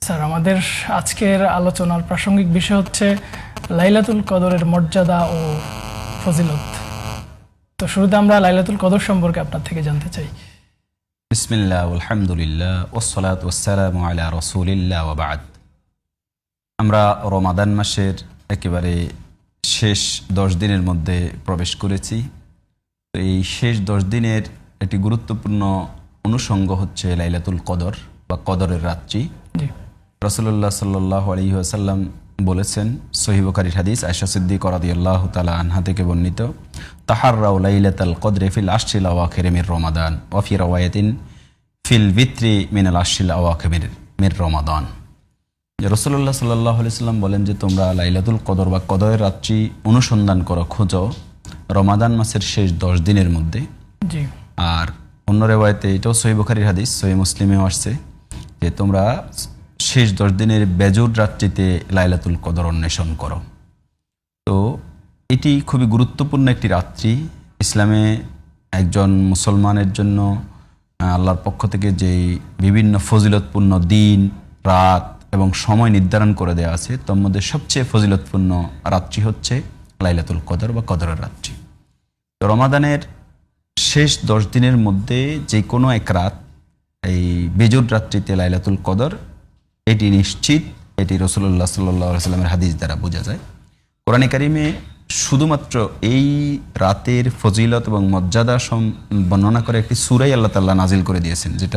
Sir, আমাদের আজকের আলোচনার প্রাসঙ্গিক বিষয় হচ্ছে লাইলাতুল কদরের মর্যাদা ও ফজিলত। তো শুরুতে আমরা লাইলাতুল কদর সম্পর্কে আপনার থেকে জানতে চাই। বিসমিল্লাহ, আলহামদুলিল্লাহ, ওয়াসসালাতু ওয়াসসালামু আলা রাসূলিল্লাহ ওয়া বা'দ। আমরা রমাদান মাসের একেবারে শেষ 10 দিনের মধ্যে প্রবেশ করেছি। তো এই শেষ 10 দিনের একটি গুরুত্বপূর্ণ অনুষঙ্গ হচ্ছে লাইলাতুল কদর বা কদরের রাত্রি। জি। রাসূলুল্লাহ সাল্লাল্লাহু আলাইহি ওয়াসাল্লাম বলেছেন, সহিহ বুখারীর হাদিস, আয়েশা সিদ্দিকা রাদিয়াল্লাহু তাআলা আনহা থেকে বর্ণিত, তাহাররাউ লাইলাতাল কদরি ফিল আশরিল আওয়াখির মির রমাদান ওয়া ফি রাওয়ায়াতিন ফিল বিত্রি মিনাল আশরিল আওয়াখির মির রমাদান। রাসূলুল্লাহ সাল্লাল্লাহু আলাইহি ওয়াসাল্লাম বলেন যে তোমরা লাইলাতুল কদর বা কদরের রাত্রি অনুসন্ধান করো, খোঁজো রমাদান মাসের শেষ 10 দিনের মধ্যে। জি। আর অন্য রিওয়ায়াতে, এটাও সহিহ বুখারীর হাদিস, সহিহ মুসলিমেও আসছে যে তোমরা শেষ 10 দিনের বেজুর রাত্রিতে লাইলাতুল কদর অন্বেষণ করো। তো এটি খুবই গুরুত্বপূর্ণ একটি রাত্রি। ইসলামে একজন মুসলমানের জন্য আল্লাহর পক্ষ থেকে যেই বিভিন্ন ফজিলতপূর্ণ দিন, রাত এবং সময় নির্ধারণ করে দেওয়া আছে, তার মধ্যে সবচেয়ে ফজিলতপূর্ণ রাত্রি হচ্ছে লাইলাতুল কদর বা কদরের রাত্রি। তো রমাদানের শেষ 10 দিনের মধ্যে যে কোনো এক রাত, এই বেজুর রাত্রিতে লাইলাতুল কদর, এটি নিশ্চিত। এটি রাসূলুল্লাহ সাল্লাল্লাহু আলাইহি ওয়াসাল্লামের হাদিস দ্বারা বোঝা যায়। কোরআনে কারিমে শুধুমাত্র এই রাতের ফজিলত এবং মর্যাদা বর্ণনা করে একটি সূরাই আল্লাহ তাআলা নাজিল করে দিয়েছেন, যেটা